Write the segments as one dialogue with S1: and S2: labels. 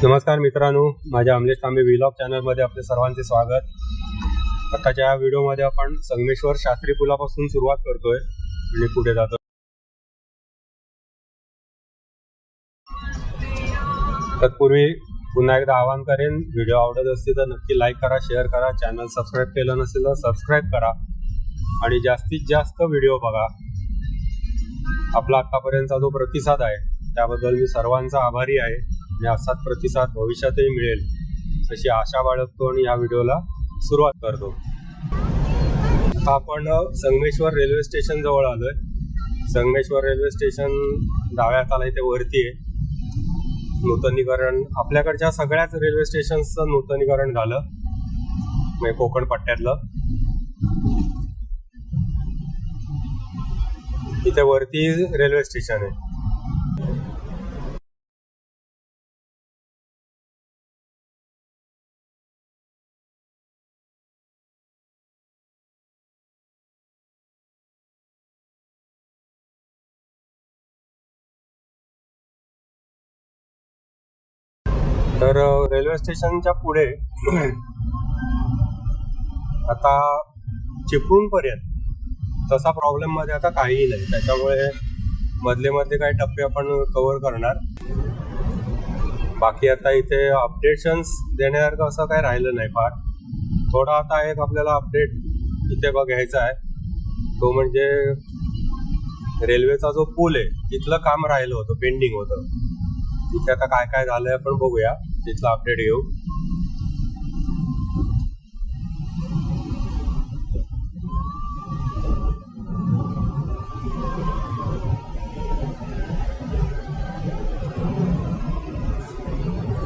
S1: नमस्कार मित्रांनो, माझ्या अमलेश तांबे व्लॉग चॅनलमध्ये आपले सर्वांचे स्वागत. आताच्या या व्हिडिओमध्ये आपण संगमेश्वर शास्त्री पुलापासून सुरुवात करतोय आणि पुढे जातो. तत्पूर्वी पुन्हा एकदा आवाहन करेन, व्हिडिओ आवडत असतील तर नक्की लाईक करा, शेअर करा, चॅनल सबस्क्राईब केलं नसेल तर सबस्क्राईब करा आणि जास्तीत जास्त व्हिडिओ बघा. आपला आतापर्यंतचा जो प्रतिसाद आहे त्याबद्दल मी सर्वांचा आभारी आहे आणि असाच प्रतिसाद भविष्यातही मिळेल अशी आशा बाळगतो आणि या व्हिडिओला सुरुवात करतो. आपण संगमेश्वर रेल्वे स्टेशन जवळ आलोय. संगमेश्वर रेल्वे स्टेशन डाव्या हाताला इथे वरती आहे. नूतनीकरण आपल्याकडच्या सगळ्याच रेल्वे स्टेशनचं नूतनीकरण झालं, म्हणजे कोकण पट्ट्यातलं. इथे वरती रेल्वे स्टेशन आहे. तर रेल्वे स्टेशनच्या पुढे आता चिपळूण पर्यंत तसा प्रॉब्लेम मध्ये आता काहीही नाही. त्याच्यामुळे मधले मधले काही टप्पे आपण कव्हर करणार. बाकी आता इथे अपडेशन्स देण्यासारखं असं काही राहिलं नाही फार. थोडा आता एक आपल्याला अपडेट इथे बघायचा आहे, तो म्हणजे रेल्वेचा जो पूल आहे तिथलं काम राहिलं होतं, पेंडिंग होतं. तिथे आता काय काय झालंय आपण बघूया, तिथला अपडेट घेऊ.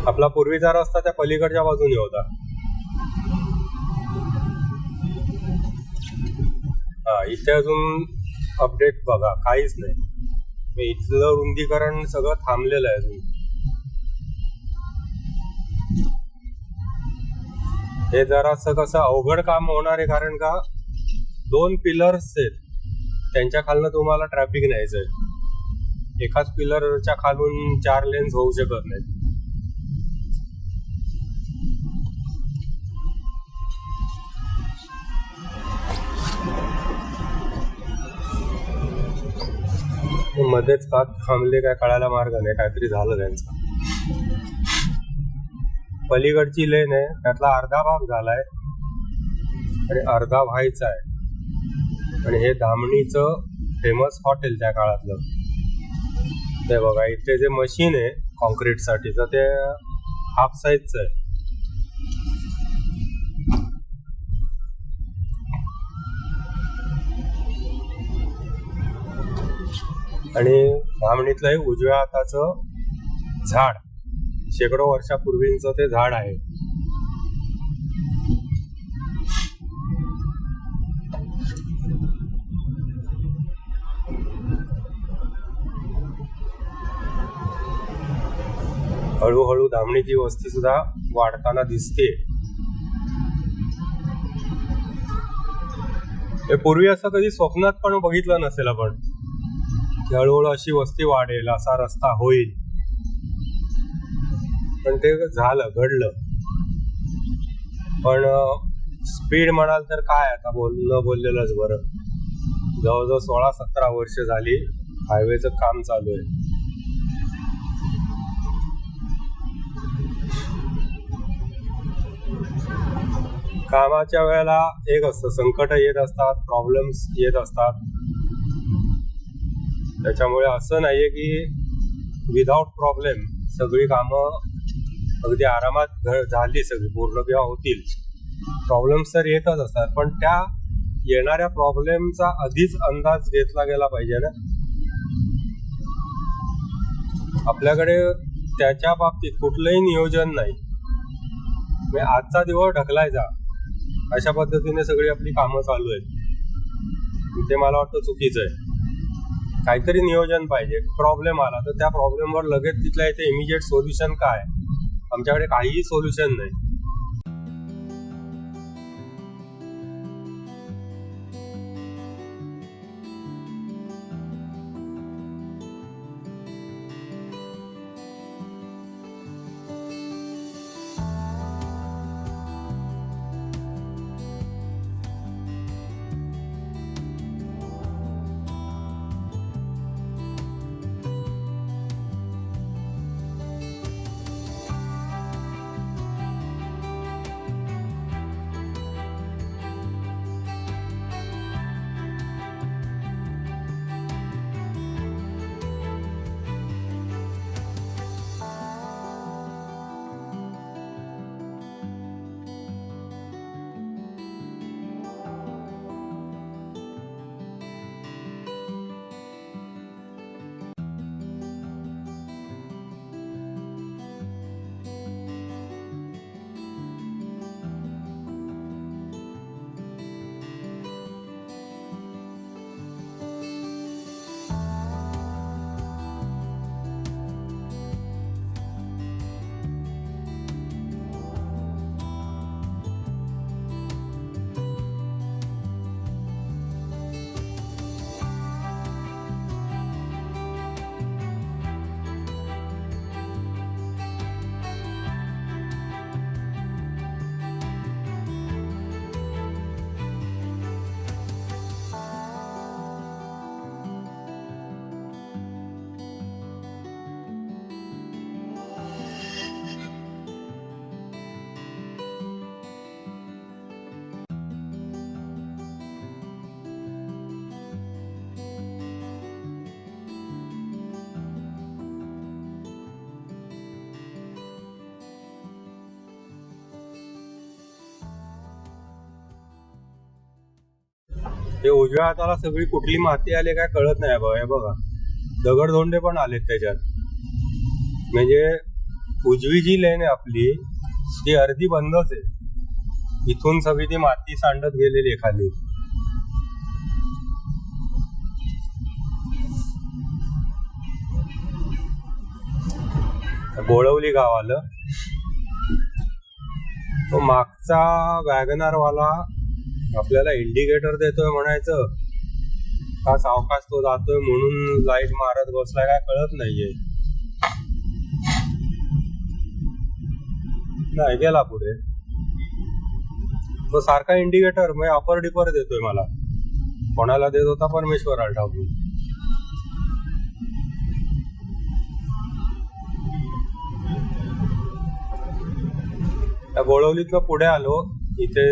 S1: आपला पूर्वीचा रस्ता त्या पलीकडच्या बाजूने होता. इथे अजून अपडेट बघा, काहीच नाही. इथलं रुंदीकरण सगळं थांबलेलं आहे अजून. हे जरासं कसं अवघड काम होणार आहे, कारण का 2 पिलर्स आहेत, त्यांच्या खालनं तुम्हाला ट्रॅफिक न्यायचंय. एकाच पिलरच्या खालून 4 लेन्स होऊ शकत नाहीत. मध्येच का थांबले काय कळायला मार्ग नाही, काहीतरी झालं त्यांचं. पलीकडची लेन आहे त्यातला अर्धा भाग झालाय आणि अर्धा व्हायचा आहे. आणि हे धामणीचं फेमस हॉटेल त्या काळातलं, ते बघा. इथे जे मशीन आहे कॉन्क्रीट साठीचं ते हाफ साईजचं आहे. आणि धामणीतलं हे उजव्या हाताचं झाड, शेकडो वर्षापूर्वींचं ते झाड आहे. हळूहळू धामणीची वस्ती सुद्धा वाढताना दिसते. हे पूर्वी असं कधी स्वप्नात पण बघितलं नसेल आपण, की हळूहळू अशी वस्ती वाढेल, असा रस्ता होईल. पण ते झालं, घडलं. पण स्पीड म्हणाल तर काय, आता बोललेलंच बरं. जवळजवळ 16-17 वर्ष झाली हायवेचं काम चालू आहे. कामाच्या वेळेला एक असतं, संकट येत असतात, प्रॉब्लेम्स येत असतात. त्याच्यामुळे असं नाहीये की विदाउट प्रॉब्लेम सगळी कामं अगदी आरामात झाली सगळी पूर्ण किंवा होतील. प्रॉब्लेम्स तर येतच असतात, पण त्या येणाऱ्या प्रॉब्लेमचा आधीच अंदाज घेतला गेला पाहिजे ना. आपल्याकडे त्याच्या बाबतीत कुठलंही नियोजन नाही. म्हणजे आजचा दिवस ढकलायचा अशा पद्धतीने सगळी आपली कामं चालू आहेत. ते मला वाटतं चुकीचं आहे. काहीतरी नियोजन पाहिजे. प्रॉब्लेम आला तर त्या प्रॉब्लेमवर लगेच तिथल्या इथे इमिजिएट सोल्युशन काय? आमच्याकडे काहीही सोल्युशन नाही. हे उजव्या हाताला सगळी कुठली माती आली काय कळत नाही बघा. हे बघा दगडधोंडे पण आलेत त्याच्यात. म्हणजे उजवी जी लेन आहे आपली ती अर्धी बंदच आहे. इथून सगळी ती माती सांडत गेलेली आहे खाली. गोळवली गाव आलं. तो मागचा वॅगनार वाला आपल्याला इंडिकेटर देतोय म्हणायचं का सावकाश तो जातोय म्हणून लाईट मारत बसलाय काय कळत नाहीये. नाही गेला पुढे. तो सारखा इंडिकेटर म्हणजे अपर डिपर देतोय मला. कोणाला देत होता परमेश्वराला ठाऊक. त्या गोळवलीतलं पुढे आलो. इथे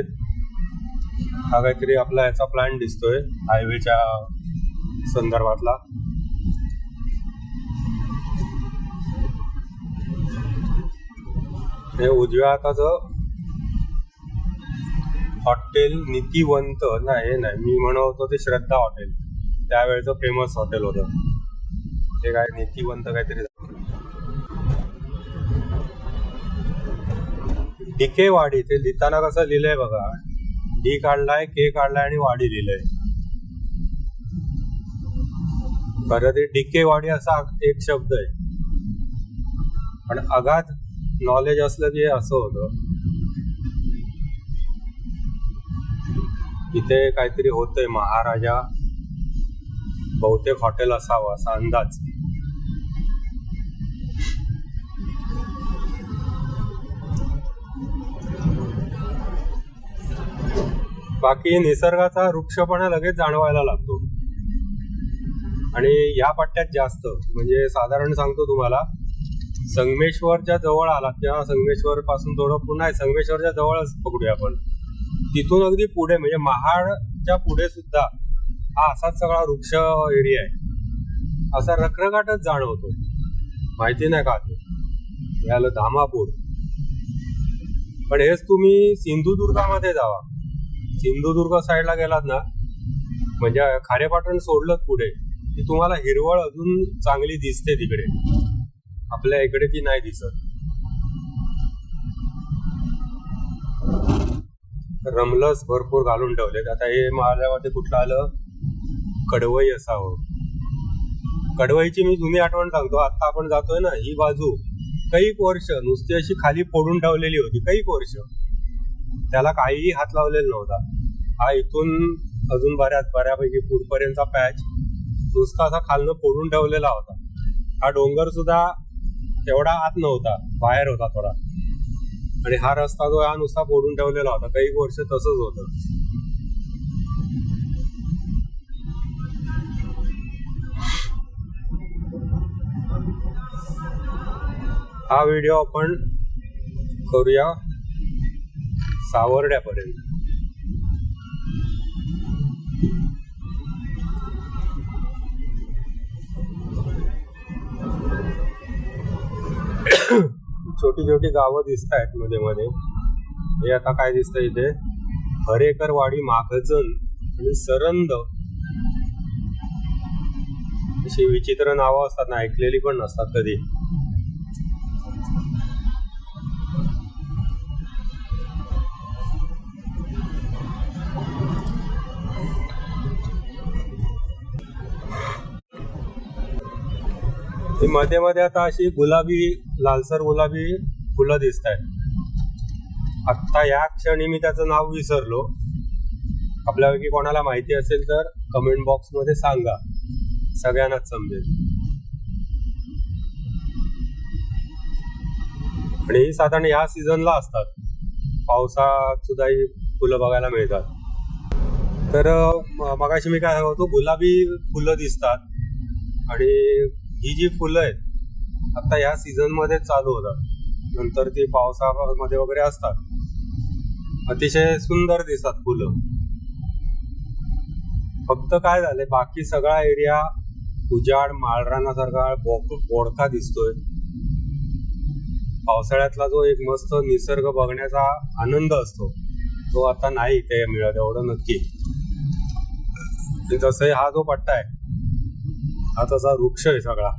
S1: हा काहीतरी आपला याचा प्लॅन दिसतोय हायवेच्या संदर्भातला. हे उजव्या हाताचं हॉटेल नीतिवंत नाही. हे नाही मी म्हणत होतो ते श्रद्धा हॉटेल, त्यावेळेचं फेमस हॉटेल होतं ते. काय नीतिवंत काहीतरी. डीके वाडी ते लिहिताना कसं लिहिलंय बघा. डी काढलाय, के काढलाय आणि वाडी लिहिलंय. बरं ते डीके वाडी असा एक शब्द आहे. पण अगाध नॉलेज असलं की असं होतं. इथे काहीतरी होतंय महाराजा बहुतेक हॉटेल असावं असा अंदाज. बाकी निसर्गाचा वृक्षपणा लगेच जाणवायला लागतो. आणि या पट्ट्यात जास्त म्हणजे साधारण सांगतो तुम्हाला, संगमेश्वरच्या जवळ आलात किंवा संगमेश्वर पासून थोडं पुन्हा संगमेश्वरच्या जवळच पकडूया आपण. तिथून अगदी पुढे म्हणजे महाडच्या पुढे सुद्धा हा असाच सगळा वृक्ष एरिया आहे. असा रखरखाटच जाणवतो. माहिती नाही का ते याला धामापूर. पण हेच तुम्ही सिंधुदुर्गामध्ये जावा. सिंधुदुर्ग साईडला गेलात ना म्हणजे खारेपाटण सोडलं पुढे की तुम्हाला हिरवळ अजून चांगली दिसते तिकडे. आपल्या इकडे ती नाही दिसत. रमलस भरपूर घालून ठेवलेत. आता हे माझ्यामध्ये कुठलं आलं, कडवई असावं. कडवईची मी जुनी आठवण सांगतो. आता आपण जातोय ना ही बाजू कैक वर्ष नुसती अशी खाली फोडून ठेवलेली होती. कैक वर्ष त्याला काहीही हात लावलेला नव्हता. हा इथून अजून बऱ्यापैकी पुढपर्यंतचा पॅच नुसता असा खालनं फोडून ठेवलेला होता. हा डोंगर सुद्धा एवढा आत नव्हता, बाहेर होता थोडा. आणि हा रस्ता जो हा नुसता फोडून ठेवलेला होता. काही वर्ष तसंच होतं. हा व्हिडिओ आपण करूया सावर्ड्यापर्यंत. छोटी छोटी गावं दिसत आहेत मध्ये मध्ये. हे आता काय दिसतं इथे, हरेकरवाडी, माघजन आणि सरंद अशी विचित्र नावं असतात ना, ऐकलेली पण नसतात कधी. मध्ये मध्ये आता अशी गुलाबी, लालसर गुलाबी फुलं दिसत आहेत. आत्ता या क्षणी मी त्याचं नाव विसरलो. आपल्यापैकी कोणाला माहिती असेल तर कमेंट बॉक्स मध्ये सांगा, सगळ्यांनाच समजेल. आणि ही साधारण या सीझनला असतात. पावसात सुद्धा ही फुलं बघायला मिळतात. तर मगाशी मी काय सांगतो, गुलाबी फुलं दिसतात. आणि ही जी फुलं आहेत आता या सीझन मध्ये चालू होतात. नंतर ती पावसामध्ये वगैरे असतात. अतिशय सुंदर दिसतात फुलं. फक्त काय झालंय, बाकी सगळा एरिया उजाड, माळरानासारखा बोडका दिसतोय. पावसाळ्यातला जो एक मस्त निसर्ग बघण्याचा आनंद असतो तो आता नाही ते मिळत, एवढं नक्की. तसं हा जो पट्टा आहे हा तसा वृक्ष आहे सगळा.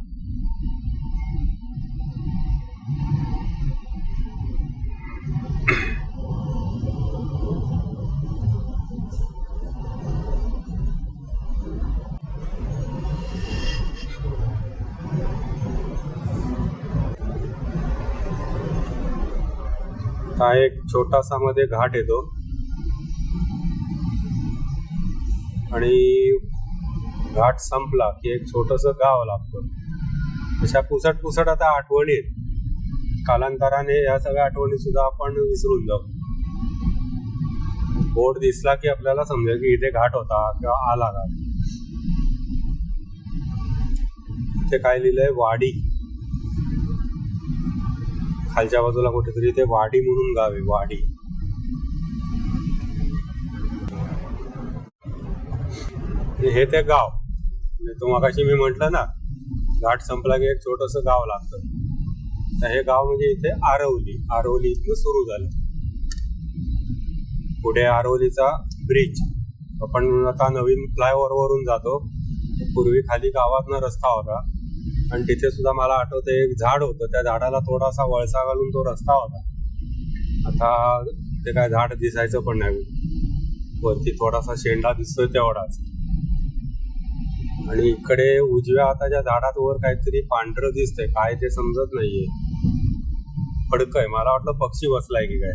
S1: हा एक छोटासा मध्ये घाट येतो आणि घाट संपला की एक छोटस गाव लागतं. अशा पुसट आता आठवणी आहेत. कालांतराने या सगळ्या आठवणी सुद्धा आपण विसरून जाऊ. बोर्ड दिसला की आपल्याला समजेल की इथे घाट होता किंवा आला घाट. इथे काय लिहिलंय, वाडी. खालच्या बाजूला कुठेतरी ते वाडी म्हणून गाव आहे, वाडी. हे ते गाव, तो मगाशी मी म्हटलं ना घाट संपला की एक छोटस गाव लागतं. तर हे गाव म्हणजे इथे आरवली इथनं सुरू झालं. पुढे आरवलीचा ब्रिज. आपण आता नवीन फ्लायओव्हर वरून जातो. पूर्वी खाली गावातनं रस्ता होता आणि तिथे सुद्धा मला आठवतं एक झाड होतं, त्या झाडाला थोडासा वळसा घालून तो रस्ता होता. आता ते काय झाड दिसायचं पण नाही, वरती थोडासा शेंडा दिसतोय तेवढाच. आणि इकडे उजव्या हाताच्या झाडात वर काहीतरी पांढरं दिसतंय, काय ते समजत नाहीये. फडकय, मला वाटलं पक्षी बसलाय की काय,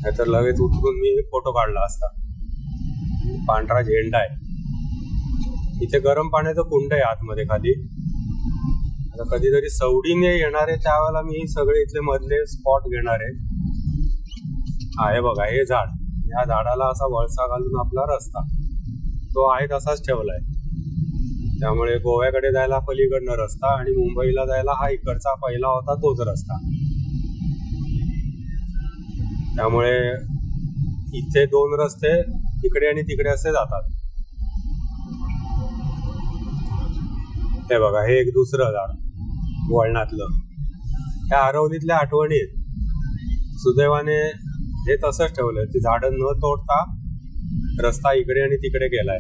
S1: नाहीतर लगेच उतरून मी फोटो काढला असता. पांढरा झेंडा आहे. इथे गरम पाण्याचं कुंड आहे आतमध्ये खाली. आता कधीतरी सवडीने येणार आहे त्यावेळेला मी सगळे इथले मधले स्पॉट घेणार आहे. आहे बघा हे झाड, या झाडाला असा वळसा घालून आपला रस्ता तो आहे तसाच ठेवलाय. त्यामुळे गोव्याकडे जायला पलीकडनं रस्ता आणि मुंबईला जायला हा इकडचा पहिला होता तोच रस्ता. त्यामुळे इथे दोन रस्ते इकडे आणि तिकडे असे जातात. हे बघा हे एक दुसरं झाड वळणातलं. ह्या आरवलीतल्या आठवणी आहेत. सुदैवाने हे तसंच ठेवलंय, ती झाडं न तोडता रस्ता इकडे आणि तिकडे गेलाय.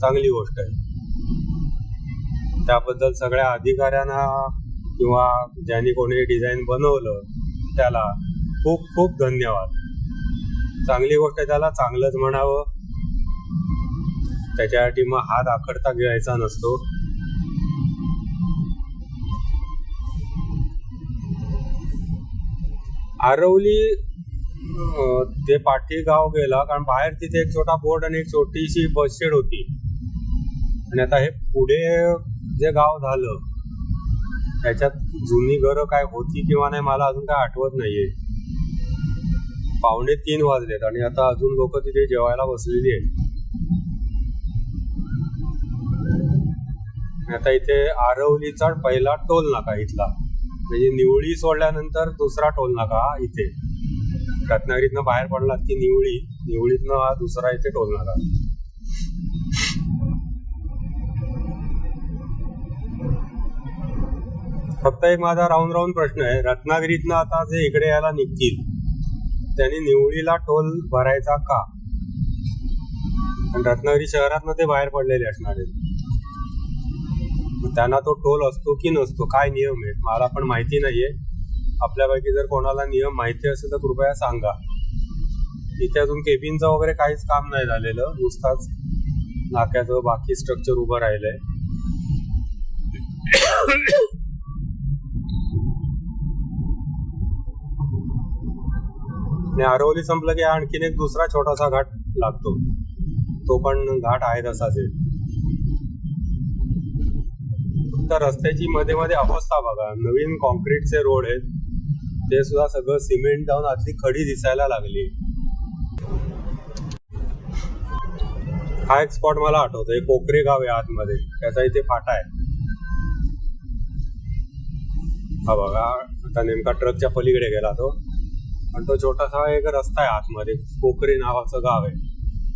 S1: चांगली गोष्ट आहे. त्याबद्दल सगळ्या अधिकाऱ्यांना किंवा ज्यांनी कोणी डिझाईन बनवलं त्याला खूप खूप धन्यवाद. चांगली गोष्ट आहे, त्याला चांगलंच म्हणावं. त्याच्यासाठी मग हात आखडता घ्यायचा नसतो. आरवली ते पाठी गाव गेला कारण बाहेर तिथे एक छोटा बोर्ड आणि एक छोटीशी बस शेड होती. आणि आता हे पुढे जे गाव झालं त्याच्यात जुनी घरं काय होती किंवा नाही मला अजून काय आठवत नाहीये. 2:45 वाजलेत आणि आता अजून लोक तिथे जेवायला बसलेली आहेत. आता इथे आरवलीचा पहिला टोल नाका इथला, म्हणजे निवळी सोडल्यानंतर दुसरा टोल नाका इथे. रत्नागिरीतनं बाहेर पडलात की निवळीतनं हा दुसरा इथे टोल नाका. फक्त एक माझा राहून प्रश्न आहे, रत्नागिरीतनं आता जे इकडे यायला निघतील त्यांनी निवळीला टोल भरायचा का? आणि रत्नागिरी शहरातनं ते बाहेर पडलेले असणार आहेत. त्यांना तो टोल असतो की नसतो, काय नियम आहे मला पण माहिती नाहीये. आपल्यापैकी जर कोणाला नियम माहिती असेल तर कृपया सांगा. इथे अजून केबिनचं वगैरे काहीच काम नाही झालेलं, नुसताच नाक्याचं बाकी स्ट्रक्चर उभं राहिलंय. आणि आरवली संपलं की आणखीन एक दुसरा छोटासा घाट लागतो, तो पण घाट आहे तसाच आहे. तर रस्त्याची मध्ये मध्ये अवस्था बघा, नवीन कॉन्क्रीटचे रोड आहेत ते सुद्धा सगळं सिमेंट जाऊन आतली खडी दिसायला लागली. हा एक स्पॉट मला आठवतोय, कोकरे गाव आहे आतमध्ये, त्याचा इथे फाटा आहे. हा बघा आता नेमका ट्रकच्या पलीकडे गेला तो, आणि तो छोटासा एक रस्ता आहे आतमध्ये, कोकरे नावाचं गाव आहे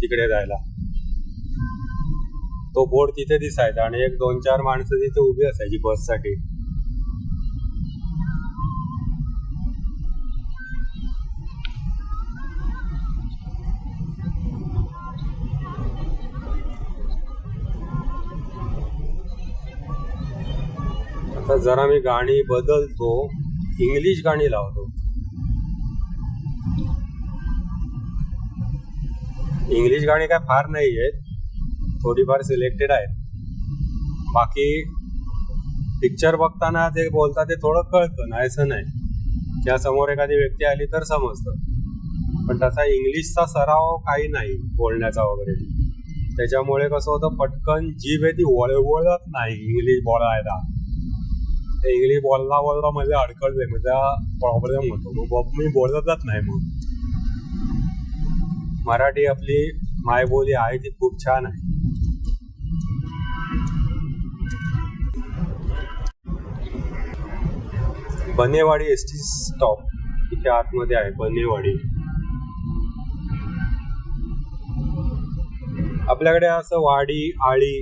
S1: तिकडे जायला. तो बोर्ड तिथे दिसायचा आणि एक 2-4 माणसं तिथे उभी असायची बससाठी. तर जरा मी गाणी बदलतो, इंग्लिश गाणी लावतो. इंग्लिश गाणी काय फार नाही आहेत, थोडीफार सिलेक्टेड आहेत. बाकी पिक्चर बघताना जे बोलतात ते थोडं कळतं, नाही असं नाही. त्या समोर एखादी व्यक्ती आली तर समजतं, पण तसा इंग्लिशचा सराव काही नाही बोलण्याचा वगैरे. त्याच्यामुळे कसं होतं, पटकन जीभ आहे ती वळवळत नाही इंग्लिश बोलायला. ते इंग्लिश बोलला मध्ये अडकळले, म्हणजे प्रॉब्लेम होतो, मग मी बोलतच नाही. मग मराठी आपली मायबोली आहे ती खूप छान आहे. बनेवाडी एसटी स्टॉप इथे आतमध्ये आहे. बनेवाडी आपल्याकडे असं वाडी आळी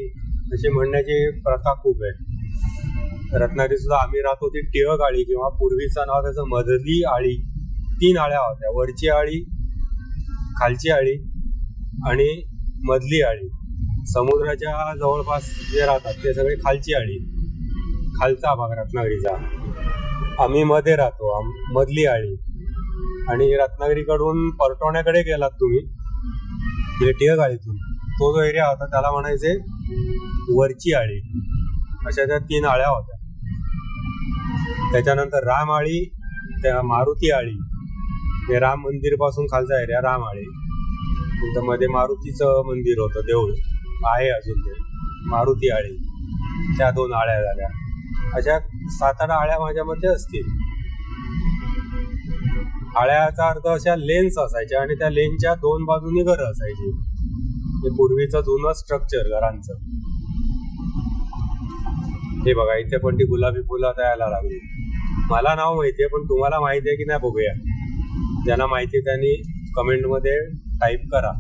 S1: अशी म्हणण्याची प्रथा खूप आहे. रत्नागिरी सुद्धा आम्ही राहतो ती टिळक आळी किंवा पूर्वीचं नाव त्याचं मधली आळी. 3 आळ्या होत्या, वरची आळी, खालची आळी आणि मधली आळी. समुद्राच्या जवळपास जे राहतात ते सगळे खालची आळी, खालचा भाग रत्नागिरीचा. आम्ही मध्ये राहतो, मधली आळी. आणि रत्नागिरीकडून परटोण्याकडे गेलात तुम्ही टिळक आळीतून, तो जो एरिया होता त्याला म्हणायचे वरची आळी. अशा त्या 3 आळ्या होत्या. त्याच्यानंतर राम आळी, त्या मारुती आळी, हे राम मंदिर पासून खालचा एरिया राम आळी. तिथं मध्ये मारुतीचं मंदिर होतं, देऊळ आहे अजून ते, मारुती आळी. त्या 2 आळ्या झाल्या. अशा 7-8 आळ्या माझ्या मध्ये असतील. आळ्याचा अर्थ अशा लेन्स असायच्या आणि त्या लेनच्या 2 बाजूनी घरं असायची. हे पूर्वीचं जुनं स्ट्रक्चर घरांचं. हे बघा, इथे पण ती गुलाबी फुलं आता यायला लागली. मला नाव माहितीये, पण तुम्हाला माहिती आहे की नाही बघूया. ज्यांना माहिती त्यांनी कमेंटमध्ये टाईप करा.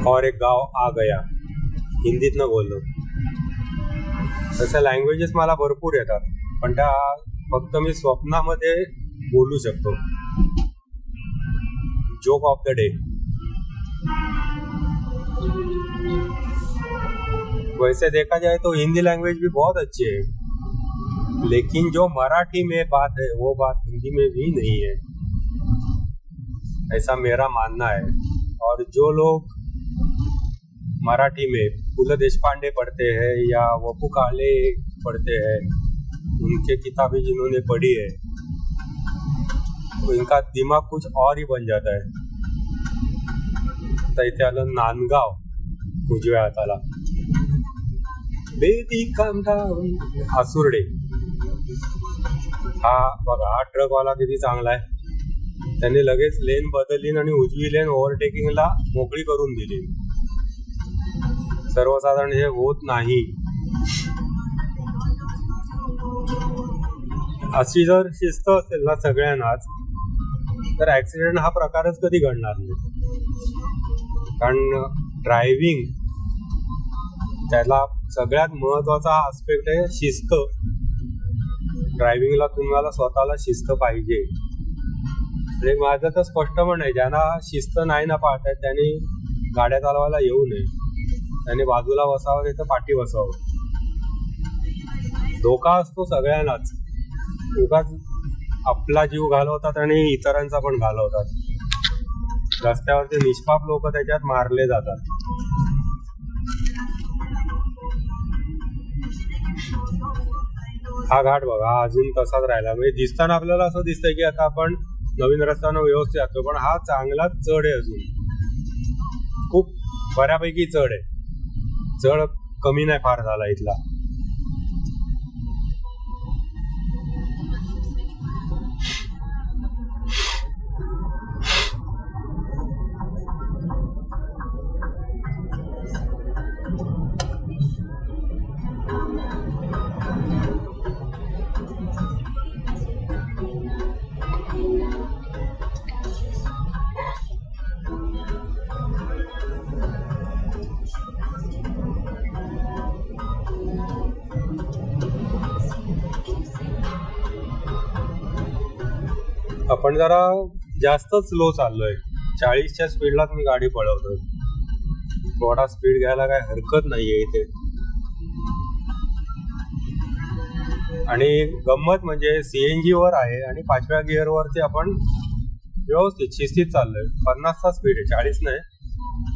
S1: और एक गाव आ गया, हिंदीतनं बोललो. तसं लँग्वेजेस मला भरपूर येतात, पण त्या फक्त मी स्वप्नामध्ये बोलू शकतो. Joke of the day. वैसे देखा जाए तो हिंदी लैंग्वेज भी बहुत अच्छी है, लेकिन जो मराठी में बात है वो बात हिंदी में भी नहीं है, ऐसा मेरा मानना है. और जो लोग मराठी में पु ल देशपांडे पढ़ते हैं या वपू काले पढ़ते हैं, उनके किताबें जिन्होंने पढ़ी है, तो इनका दिमाग कुछ और ही बन जाता है. तर इथे आलं नांदगाव उजव्या हाताला. Baby come down, Asurde. हा बघा, हा ट्रकवाला किती चांगला आहे. त्यांनी लगेच लेन बदलली आणि उजवी लेन ओव्हरटेकिंगला मोकळी करून दिली. सर्वसाधारण हे होत नाही. अशी जर शिस्त असेल ना सगळ्यांनाच, तर ऍक्सिडेंट हा प्रकारच कधी घडणार नाही. कारण ड्रायव्हिंग त्याला सगळ्यात महत्वाचा आस्पेक्ट आहे शिस्त. ड्रायव्हिंगला तुम्हाला स्वतःला शिस्त पाहिजे. म्हणजे माझं तर स्पष्ट म्हण आहे, ज्यांना शिस्त नाही ना पाळतायत त्यांनी गाड्या चालवायला येऊ नये. त्याने बाजूला बसावं, नाही तर पाठी बसावं. धोका असतो सगळ्यांनाच. उगाच आपला जीव घालवतात आणि इतरांचा पण घालवतात. रस्त्यावरती निष्पाप लोक त्याच्यात मारले जातात. हा घाट बघा, अजून तसाच राहिला. म्हणजे दिसताना आपल्याला असं दिसतंय की आता आपण नवीन रस्त्यानं व्यवस्थित जातो, पण हा चांगलाच चढ आहे. अजून खूप बऱ्यापैकी चढ आहे. चढ कमी नाही फार झाला इथला. आपण जरा जास्तच स्लो चाललोय. 40च्या स्पीडलाच मी गाडी पळवतोय. थोडा स्पीड घ्यायला काय हरकत नाहीये इथे. आणि गंमत म्हणजे CNG वर आहे आणि 5व्या गिअर वरती आपण व्यवस्थित शिस्तीत चाललोय. 50चा स्पीड आहे, 40 नाही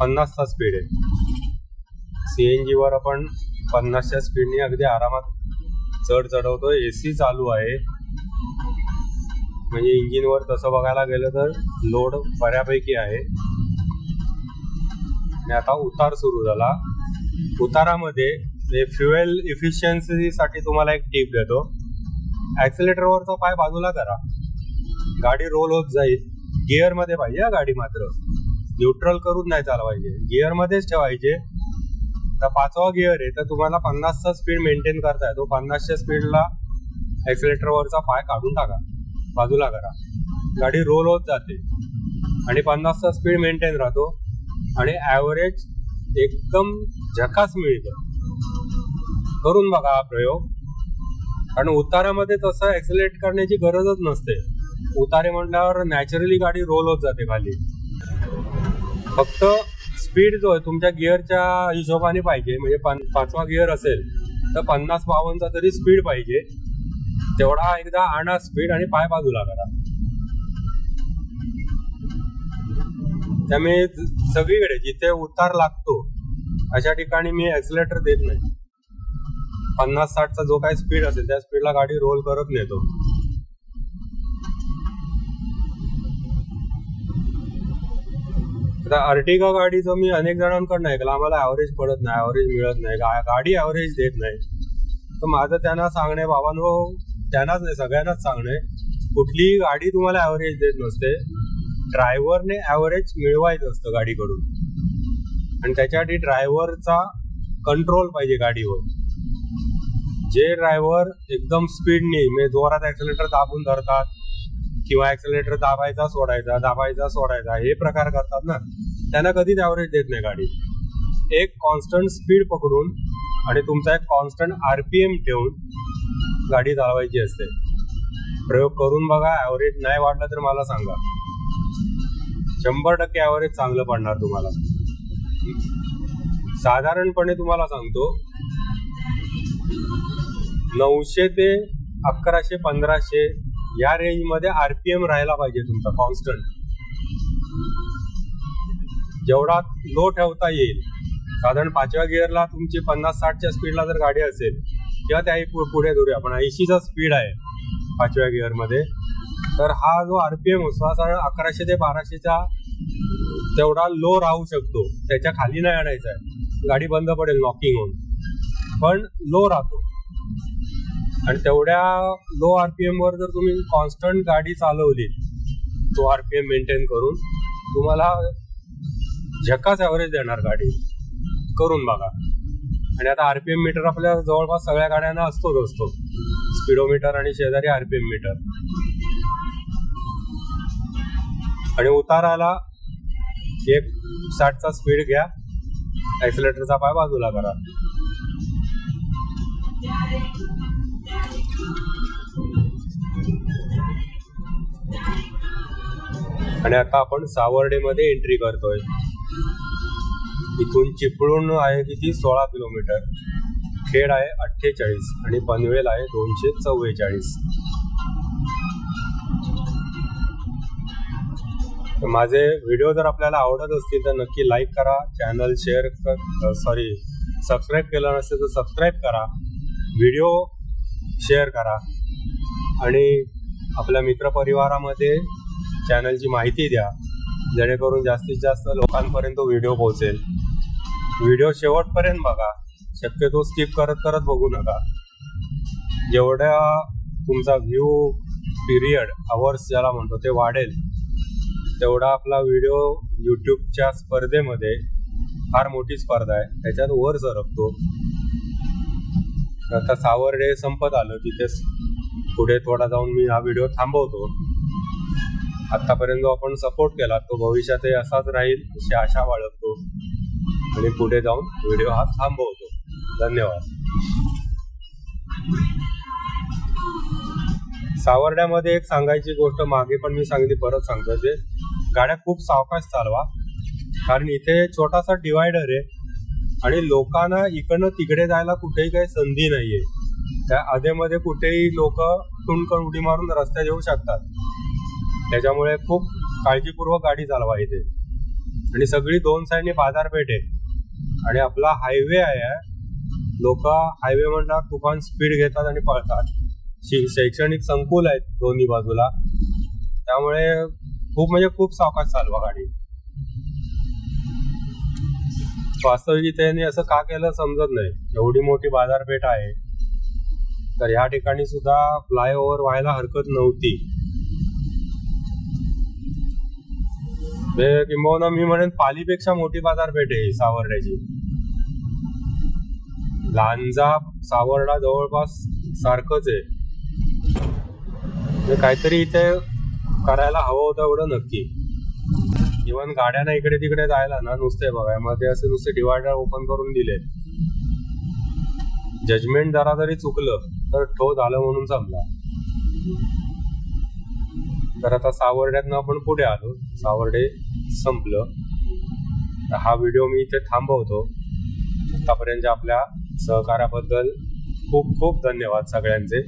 S1: 50चा स्पीड आहे. CNG वर आपण 50च्या स्पीडने अगदी आरामात चढ चढवतोय. AC चालू आहे, म्हणजे इंजिनवर तसं बघायला गेलं तर लोड बऱ्यापैकी आहे. आणि आता उतार सुरू झाला. उतारामध्ये फ्युएल इफिशियन्सीसाठी तुम्हाला एक टिप देतो. ॲक्सिलेटरवरचा पाय बाजूला करा, गाडी रोल होत जाईल. गिअरमध्ये पाहिजे गाडी, मात्र न्यूट्रल करून नाही चालवायचे, गिअरमध्येच ठेवायचे. तर 5वा गिअर आहे तर तुम्हाला 50चा स्पीड मेंटेन करता येतो. 50च्या स्पीडला ॲक्सिलेटरवरचा पाय काढून टाका, बाजूला करा, गाडी रोल होत जाते आणि 50चा स्पीड मेंटेन राहतो आणि ॲव्हरेज एकदम झकास मिळतं. करून बघा हा प्रयोग, कारण उतारामध्ये तसं ॲक्सिलेट करण्याची गरजच नसते. उतारे म्हटल्यावर नॅचरली गाडी रोल होत जाते खाली. फक्त स्पीड जो आहे तुमच्या गिअरच्या हिशोबाने पाहिजे. म्हणजे 5वा गिअर असेल तर 50-52चा तरी स्पीड पाहिजे. तेवढा एकदा आणा स्पीड आणि पाय बाजूला करा. त्यामुळे सगळीकडे जिथे उतार लागतो अशा ठिकाणी मी ॲक्सिलेटर देत नाही. 50-60चा जो काही स्पीड असेल त्या स्पीडला गाडी रोल करत नेतो. आता अर्टिगा गाडीचं मी अनेक जणांकडनं ऐकलं, आम्हाला ॲव्हरेज पडत नाही, ॲव्हरेज मिळत नाही, गाडी ॲव्हरेज देत नाही. तर माझं त्यांना सांगणे, बाबांनो त्यांनाच नाही सगळ्यांनाच सांगणे, कुठलीही गाडी तुम्हाला ॲव्हरेज देत नसते. ड्रायव्हरने ॲव्हरेज मिळवायचं असतं गाडीकडून आणि त्याच्यासाठी ड्रायव्हरचा कंट्रोल पाहिजे गाडीवर. जे ड्रायव्हर एकदम स्पीडने म्हणजे जोरात ॲक्सिलेटर दाबून धरतात किंवा ॲक्सिलेटर दाबायचा सोडायचा हे प्रकार करतात ना, त्यांना कधीच ॲव्हरेज देत नाही गाडी. एक कॉन्स्टंट स्पीड पकडून आणि तुमचा एक कॉन्स्टंट RPM ठेवून गाडी चालवायची असते. प्रयोग करून बघा, ॲव्हरेज नाही वाढलं तर मला सांगा. 100% ॲव्हरेज चांगलं पडणार तुम्हाला. साधारणपणे तुम्हाला सांगतो 900 ते 1100-1500 या रेंजमध्ये RPM राहायला पाहिजे तुमचा कॉन्स्टंट. जेवढा लो ठेवता येईल, साधारण 5व्या गिअरला तुमची 50-60च्या स्पीडला जर गाडी असेल किंवा त्याही पुढे धरूया आपण 80चा स्पीड आहे 5व्या गिअरमध्ये, तर हा जो RPM असतो साधारण 1100 ते 1200चा तेवढा लो राहू शकतो. त्याच्या खाली नाही आणायचा आहे, गाडी बंद पडेल नॉकिंग होऊन, पण लो राहतो. आणि तेवढ्या लो RPM वर जर तुम्ही कॉन्स्टंट गाडी चालवली, तो RPM मेंटेन करून, तुम्हाला झकास ॲव्हरेज देणार गाडी. करून बघा. आणि आता RPM मीटर आपल्या जवळपास सगळ्या गाड्यांना असतो, स्पीडोमीटर आणि शेजारी RPM मीटर. आणि उताराला 60चा स्पीड घ्या, ॲक्सिलेटरचा पाय बाजूला करा. आणि आता आपण सावर्डेमध्ये एंट्री करतोय. इथून चिपळूण आहे किती 16 किलोमीटर, खेड आहे 48 आणि पनवेल आहे 244. माझे व्हिडिओ जर आपल्याला आवडत असतील तर नक्की लाईक करा, चॅनल सबस्क्राईब केलं नसेल तर सबस्क्राईब करा, व्हिडिओ शेअर करा आणि आपल्या मित्रपरिवारामध्ये चॅनलची माहिती द्या, जेणेकरून जास्तीत जास्त लोकांपर्यंत व्हिडिओ पोहोचेल. व्हिडिओ शेवटपर्यंत बघा, शक्यतो स्किप करत बघू नका. जेवढ्या तुमचा व्ह्यू पिरियड आवर्स ज्याला म्हणतो ते वाढेल, तेवढा आपला व्हिडिओ यूट्यूबच्या स्पर्धेमध्ये, फार मोठी स्पर्धा आहे त्याच्यात वर सरकतो. आता सावर्डे संपत आलं, तिथेच पुढे थोडा जाऊन मी हा व्हिडिओ थांबवतो. आतापर्यंत जो आपण सपोर्ट केला तो भविष्यातही असाच राहील अशी आशा बाळगतो आणि पुढे जाऊन व्हिडिओ हा थांबवतो. धन्यवाद. सावर्ड्यामध्ये एक सांगायची गोष्ट मागे पण मी सांगितली, परत सांगतो, ते गाड्या खूप सावकाश चालवा, कारण इथे छोटासा डिवायडर आहे आणि लोकांना इकडनं तिकडे जायला कुठेही काही संधी नाहीये. त्या आधेमध्ये कुठेही लोक टुणकन उडी मारून रस्त्यात येऊ शकतात. त्याच्यामुळे खूप काळजीपूर्वक गाडी चालवा इथे. आणि सगळी 2 साईडनी बाजारपेठ आहे आणि आपला हायवे आहे. लोक हायवे म्हटल्यावर तुफान स्पीड घेतात आणि पळतात. शैक्षणिक संकुल आहेत दोन्ही बाजूला, त्यामुळे खूप सावकाश चालवा गाडी. वास्तविक इथे असं का केलं समजत नाही. एवढी मोठी बाजारपेठ आहे तर ह्या ठिकाणी सुद्धा फ्लायओव्हर व्हायला हरकत नव्हती. किंबहुना मी म्हणेन पालीपेक्षा मोठी बाजारपेठ आहे सावर्ड्याची. लांजा सावर्डा जवळपास सारखंच आहे. काहीतरी इथे करायला हवं होतं एवढं नक्की. इव्हन गाड्यांना इकडे तिकडे जायला ना नुसते बघा मध्ये असे नुसते डिवायडर ओपन करून दिले. जजमेंट जरा जरी चुकलं तर ठो झालं म्हणून समजा. तर आता सावर्ड्यातनं आपण पुढे आलो. सावर्डे संपलं. हा व्हिडिओ मी इथे थांबवतो. आतापर्यंत आपल्या सहकार्याबद्दल खूप खूप धन्यवाद सगळ्यांचे.